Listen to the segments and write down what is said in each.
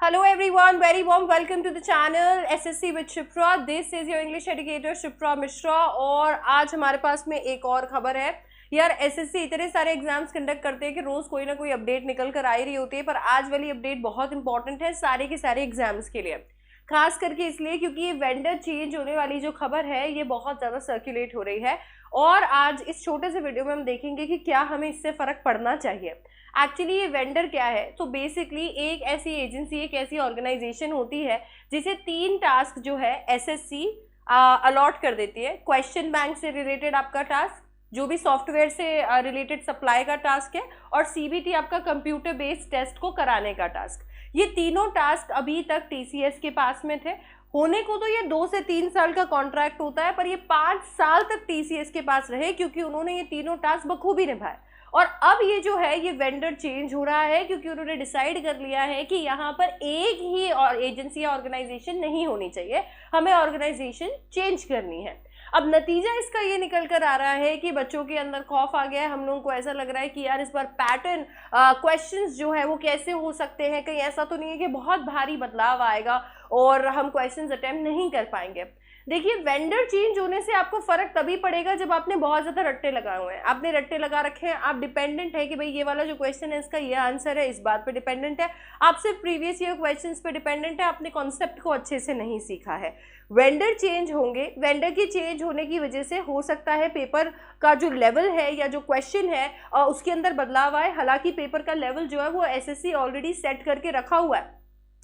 Hello everyone, very warm welcome to the channel SSC with Shipra. This is your English educator Shipra Mishra और आज हमारे पास में एक और खबर है। यार एसएससी इतने सारे एग्जाम्स कंडक्ट करते हैं कि रोज कोई ना कोई अपडेट निकल कर आ ही रही होती है, पर आज वाली अपडेट बहुत इंपॉर्टेंट है सारे के सारे एग्जाम्स के लिए, खास करके इसलिए क्योंकि ये वेंडर चेंज होने वाली जो खबर है ये बहुत ज़्यादा सर्कुलेट हो रही है और आज इस छोटे से वीडियो में हम देखेंगे कि क्या हमें इससे फ़र्क पड़ना चाहिए। एक्चुअली ये वेंडर क्या है, तो बेसिकली एक ऐसी एजेंसी, एक ऐसी ऑर्गेनाइजेशन होती है जिसे 3 टास्क जो है एसएससी अलॉट कर देती है। क्वेश्चन बैंक से रिलेटेड आपका टास्क, जो भी सॉफ्टवेयर से रिलेटेड सप्लाई का टास्क है, और सीबीटी आपका कंप्यूटर बेस्ड टेस्ट को कराने का टास्क। ये तीनों टास्क अभी तक टीसीएस के पास में थे। होने को तो ये 2 से 3 साल का कॉन्ट्रैक्ट होता है, पर ये 5 साल तक टीसीएस के पास रहे क्योंकि उन्होंने ये तीनों टास्क बखूबी निभाए। और अब ये जो है ये वेंडर चेंज हो रहा है क्योंकि उन्होंने डिसाइड कर लिया है कि यहाँ पर एक ही और एजेंसी या ऑर्गेनाइजेशन नहीं होनी चाहिए, हमें ऑर्गेनाइजेशन चेंज करनी है। अब नतीजा इसका ये निकल कर आ रहा है कि बच्चों के अंदर खौफ आ गया है। हम लोगों को ऐसा लग रहा है कि यार इस बार पैटर्न क्वेश्चंस जो है वो कैसे हो सकते हैं, कहीं ऐसा तो नहीं है कि बहुत भारी बदलाव आएगा और हम क्वेश्चंस अटेम्प्ट नहीं कर पाएंगे। देखिए, वेंडर चेंज होने से आपको फर्क तभी पड़ेगा जब आपने बहुत ज़्यादा रट्टे लगाए हुए हैं, आपने रट्टे लगा रखे हैं, आप डिपेंडेंट है कि भाई ये वाला जो क्वेश्चन है इसका ये आंसर है, इस बात पे डिपेंडेंट है, आप सिर्फ प्रीवियस ईयर क्वेश्चंस पे डिपेंडेंट है, आपने कॉन्सेप्ट को अच्छे से नहीं सीखा है। वेंडर चेंज होंगे, वेंडर की चेंज होने की वजह से हो सकता है पेपर का जो लेवल है या जो क्वेश्चन है उसके अंदर बदलाव आए। हालांकि पेपर का लेवल जो है वो एसएससी ऑलरेडी सेट करके रखा हुआ है,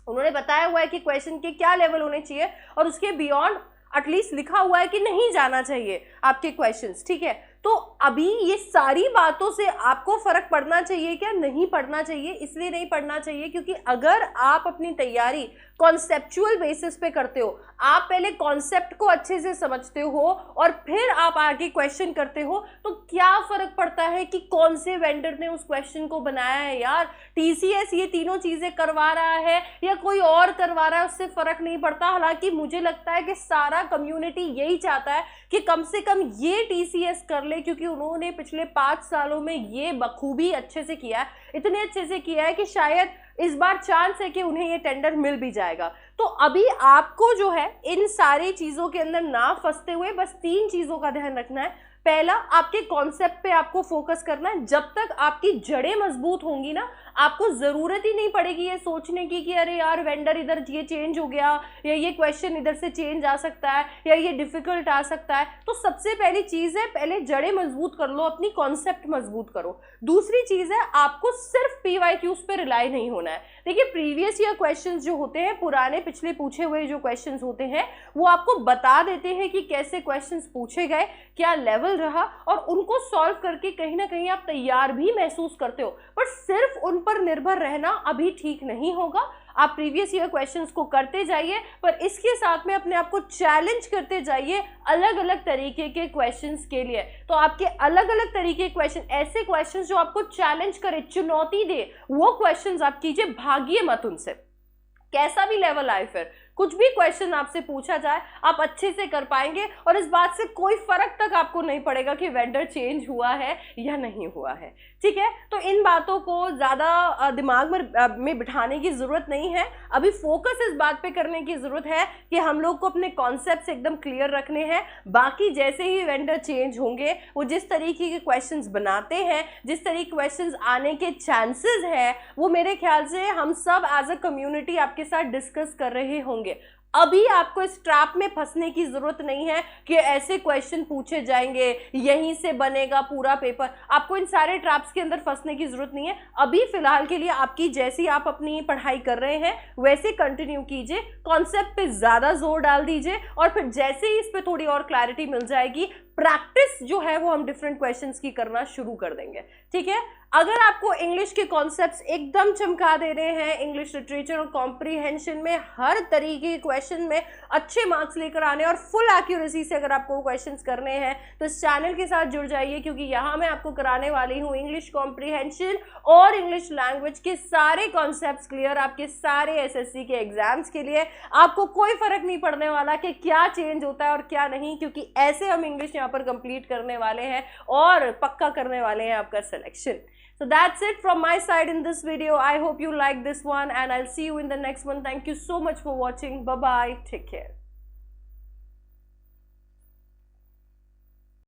उन्होंने बताया हुआ है कि क्वेश्चन के क्या लेवल होने चाहिए और उसके बियॉन्ड एटलीस्ट लिखा हुआ है कि नहीं जाना चाहिए आपके क्वेश्चंस, ठीक है। तो अभी ये सारी बातों से आपको फर्क पड़ना चाहिए क्या? नहीं पड़ना चाहिए। इसलिए नहीं पड़ना चाहिए क्योंकि अगर आप अपनी तैयारी कॉन्सेप्चुअल बेसिस पे करते हो, आप पहले कॉन्सेप्ट को अच्छे से समझते हो और फिर आप आगे क्वेश्चन करते हो, तो क्या फर्क पड़ता है कि कौन से वेंडर ने उस क्वेश्चन को बनाया है। यार टीसीएस ये तीनों चीजें करवा रहा है या कोई और करवा रहा है, उससे फर्क नहीं पड़ता। हालांकि मुझे लगता है कि सारा कम्युनिटी यही चाहता है कि कम से कम ये टीसीएस कर ले, क्योंकि उन्होंने पिछले 5 सालों में ये बखूबी अच्छे से किया है, इतने अच्छे से किया है कि शायद इस बार चांस है कि उन्हें ये टेंडर मिल भी जाएगा। तो अभी आपको जो है इन सारी चीजों के अंदर ना फंसते हुए बस 3 चीजों का ध्यान रखना है। पहला, आपके कॉन्सेप्ट पे आपको फोकस करना है। जब तक आपकी जड़ें मजबूत होंगी ना, आपको जरूरत ही नहीं पड़ेगी ये सोचने की कि अरे यार वेंडर इधर ये चेंज हो गया या ये क्वेश्चन इधर से चेंज आ सकता है या ये डिफिकल्ट आ सकता है। तो सबसे पहली चीज है, पहले जड़ें मजबूत कर लो, अपनी कॉन्सेप्ट मजबूत करो। दूसरी चीज है, आपको सिर्फ पीवाईक्यूज पे रिलाई नहीं होना है। देखिए, प्रीवियस ईयर क्वेश्चंस जो होते हैं, पुराने पिछले पूछे हुए जो क्वेश्चंस होते हैं, वो आपको बता देते हैं कि कैसे क्वेश्चंस पूछे गए, क्या लेवल रहा, और उनको सॉल्व करके कहीं ना कहीं आप तैयार भी महसूस करते हो। पर सिर्फ उन पर निर्भर रहना अभी ठीक नहीं होगा। आप प्रीवियस ईयर क्वेश्चंस को करते जाइए, पर इसके साथ में अपने आप को चैलेंज करते जाइए अलग अलग तरीके के क्वेश्चंस के लिए। तो आपके अलग अलग तरीके के क्वेश्चन, ऐसे क्वेश्चंस जो आपको चैलेंज करे, चुनौती दे, वो क्वेश्चंस आप कीजिए, भागिए मत उनसे। कैसा भी लेवल आए, फिर कुछ भी क्वेश्चन आपसे पूछा जाए आप अच्छे से कर पाएंगे और इस बात से कोई फर्क तक आपको नहीं पड़ेगा कि वेंडर चेंज हुआ है या नहीं हुआ है, ठीक है। तो इन बातों को ज़्यादा दिमाग में बिठाने की ज़रूरत नहीं है। अभी फोकस इस बात पे करने की ज़रूरत है कि हम लोग को अपने कॉन्सेप्ट्स एकदम क्लियर रखने हैं। बाकी जैसे ही वेंडर चेंज होंगे, वो जिस तरीके के क्वेश्चंस बनाते हैं, जिस तरीके क्वेश्चंस आने के चांसेस हैं, वो मेरे ख्याल से हम सब एज अ कम्युनिटी आपके साथ डिस्कस कर रहे होंगे। अभी आपको इस ट्रैप में फंसने की जरूरत नहीं है कि ऐसे क्वेश्चन पूछे जाएंगे, यहीं से बनेगा पूरा पेपर। आपको इन सारे ट्रैप्स के अंदर फंसने की जरूरत नहीं है। अभी फिलहाल के लिए आपकी जैसी आप अपनी पढ़ाई कर रहे हैं वैसे कंटिन्यू कीजिए, कॉन्सेप्ट पे ज्यादा जोर डाल दीजिए और फिर जैसे ही इस पे थोड़ी और क्लैरिटी मिल जाएगी, प्रैक्टिस जो है वो हम डिफरेंट क्वेश्चंस की करना शुरू कर देंगे, ठीक है। अगर आपको इंग्लिश के कॉन्सेप्ट्स एकदम चमका दे रहे हैं, इंग्लिश लिटरेचर और कॉम्प्रीहेंशन में हर तरीके के क्वेश्चन में अच्छे मार्क्स लेकर आने और फुल एक्यूरेसी से अगर आपको क्वेश्चंस करने हैं, तो इस चैनल के साथ जुड़ जाइए, क्योंकि यहाँ मैं आपको कराने वाली हूँ इंग्लिश कॉम्प्रीहेंशन और इंग्लिश लैंग्वेज के सारे कॉन्सेप्ट्स क्लियर आपके सारे एसएससी के एग्जाम्स के लिए। आपको कोई फर्क नहीं पड़ने वाला कि क्या चेंज होता है और क्या नहीं, क्योंकि ऐसे हम इंग्लिश यहाँ पर कंप्लीट करने वाले हैं और पक्का करने वाले हैं आपका selection. So that's it from my side in this video. I hope you like this one and I'll see you in the next one. Thank you so much for watching. Bye bye. Take care.